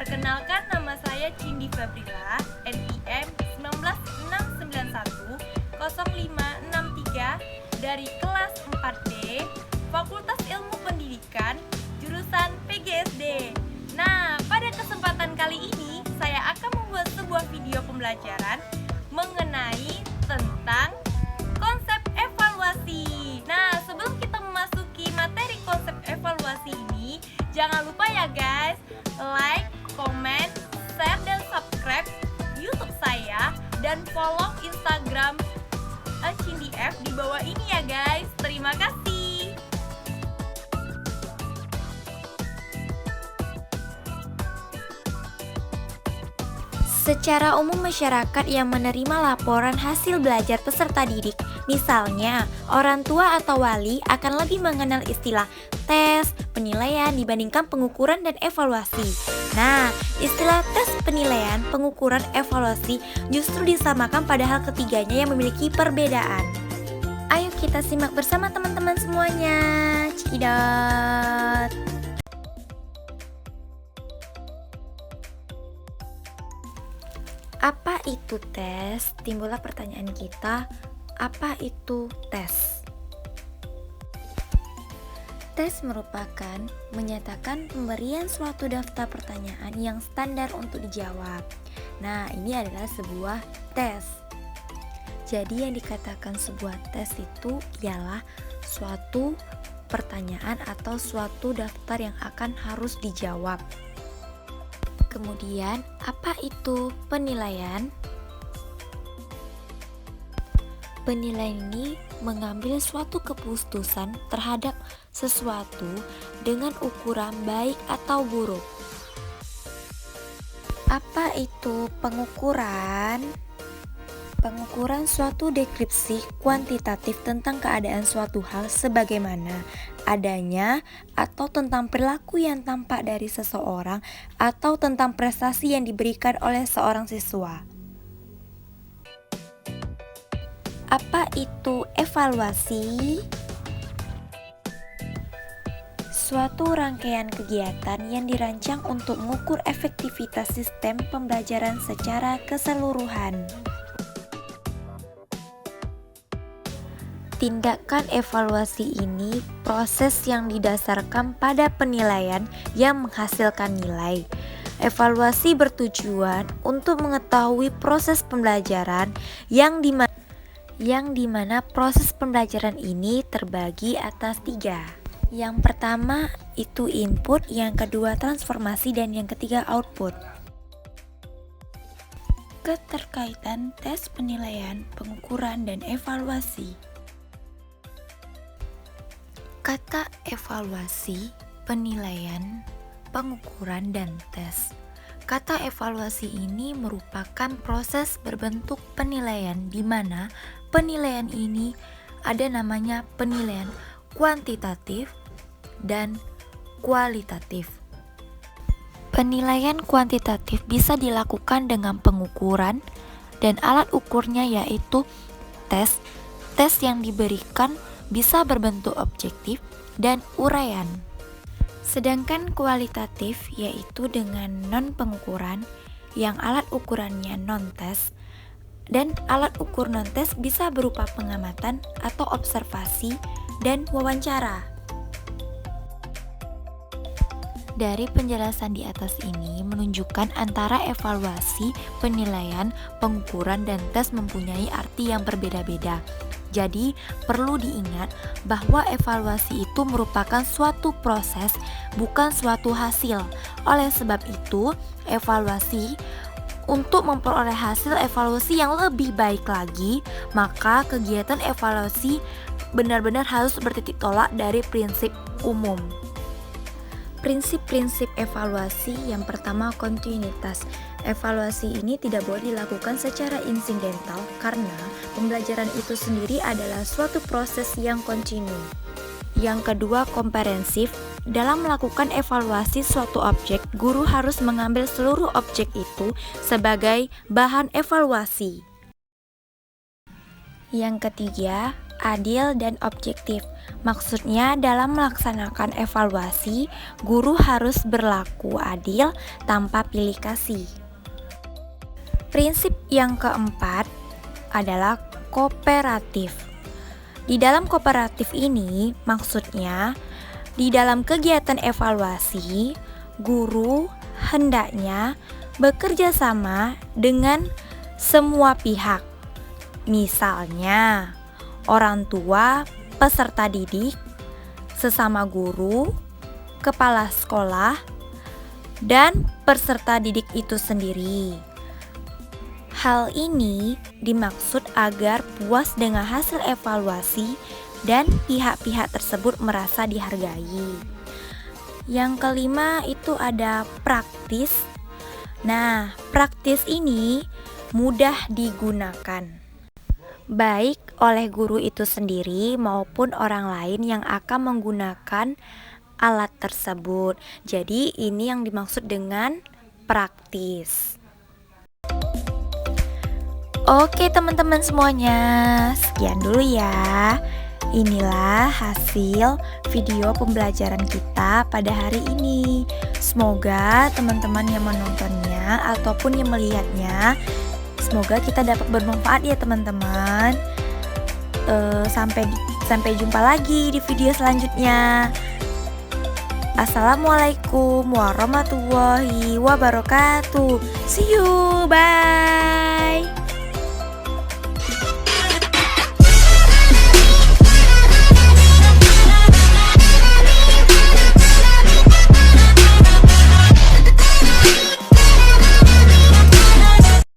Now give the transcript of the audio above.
Perkenalkan, nama saya Cindy Fabrila, NIM 196910563 dari kelas 4D, Fakultas Ilmu Pendidikan, jurusan PGSD. Nah, pada kesempatan kali ini saya akan membuat sebuah video pembelajaran mengenai tentang konsep evaluasi. Nah, sebelum kita memasuki materi konsep evaluasi ini, jangan lupa ya guys, like, komen, share, dan subscribe YouTube saya dan follow Instagram Cindy F di bawah ini ya guys. Terima kasih. Secara umum masyarakat yang menerima laporan hasil belajar peserta didik, misalnya orang tua atau wali, akan lebih mengenal istilah tes, penilaian dibandingkan pengukuran dan evaluasi. Nah, istilah tes, penilaian, pengukuran, evaluasi justru disamakan padahal ketiganya yang memiliki perbedaan. Ayo kita simak bersama teman-teman semuanya. Cekidot. Apa itu tes? Timbullah pertanyaan kita, apa itu tes? Tes merupakan menyatakan pemberian suatu daftar pertanyaan yang standar untuk dijawab. Nah, ini adalah sebuah tes. Jadi yang dikatakan sebuah tes itu ialah suatu pertanyaan atau suatu daftar yang akan harus dijawab. Kemudian, apa itu penilaian? Penilaian ini mengambil suatu keputusan terhadap sesuatu dengan ukuran baik atau buruk. Apa itu pengukuran? Pengukuran suatu deskripsi kuantitatif tentang keadaan suatu hal sebagaimana adanya atau tentang perilaku yang tampak dari seseorang atau tentang prestasi yang diberikan oleh seorang siswa. Apa itu evaluasi? Suatu rangkaian kegiatan yang dirancang untuk mengukur efektivitas sistem pembelajaran secara keseluruhan. Tindakan evaluasi ini proses yang didasarkan pada penilaian yang menghasilkan nilai. Evaluasi bertujuan untuk mengetahui proses pembelajaran yang dimana proses pembelajaran ini terbagi atas 3. Yang pertama itu input, yang kedua transformasi, dan yang ketiga output. Keterkaitan tes, penilaian, pengukuran, dan evaluasi. Kata evaluasi, penilaian, pengukuran, dan tes. Kata evaluasi ini merupakan proses berbentuk penilaian di mana penilaian ini ada namanya penilaian kuantitatif dan kualitatif. Penilaian kuantitatif bisa dilakukan dengan pengukuran dan alat ukurnya yaitu tes. Tes yang diberikan bisa berbentuk objektif dan uraian. Sedangkan kualitatif yaitu dengan non-pengukuran yang alat ukurannya non-tes, dan alat ukur non-tes bisa berupa pengamatan atau observasi dan wawancara. Dari penjelasan di atas ini menunjukkan antara evaluasi, penilaian, pengukuran, dan tes mempunyai arti yang berbeda-beda. Jadi, perlu diingat bahwa evaluasi itu merupakan suatu proses, bukan suatu hasil. Oleh sebab itu, evaluasi untuk memperoleh hasil evaluasi yang lebih baik lagi, maka kegiatan evaluasi benar-benar harus bertitik tolak dari prinsip umum. Prinsip-prinsip evaluasi yang pertama, kontinuitas. Evaluasi ini tidak boleh dilakukan secara insidental karena pembelajaran itu sendiri adalah suatu proses yang kontinu. Yang kedua, komprehensif. Dalam melakukan evaluasi suatu objek, guru harus mengambil seluruh objek itu sebagai bahan evaluasi. Yang ketiga, adil, dan objektif. Maksudnya dalam melaksanakan evaluasi, guru harus berlaku adil tanpa pilih kasih. Prinsip yang keempat adalah kooperatif. Di dalam kooperatif ini, maksudnya di dalam kegiatan evaluasi, guru hendaknya bekerja sama dengan semua pihak. Misalnya, orang tua, peserta didik, sesama guru, kepala sekolah, dan peserta didik itu sendiri. Hal ini dimaksud agar puas dengan hasil evaluasi dan pihak-pihak tersebut merasa dihargai. Yang kelima itu ada praktis. Nah, praktis ini mudah digunakan, baik oleh guru itu sendiri maupun orang lain yang akan menggunakan alat tersebut. Jadi ini yang dimaksud dengan praktis. Oke teman-teman semuanya, sekian dulu ya. Inilah hasil video pembelajaran kita pada hari ini. Semoga teman-teman yang menontonnya ataupun yang melihatnya, semoga kita dapat bermanfaat ya teman-teman. Sampai jumpa lagi di video selanjutnya. Assalamualaikum warahmatullahi wabarakatuh. See you, bye.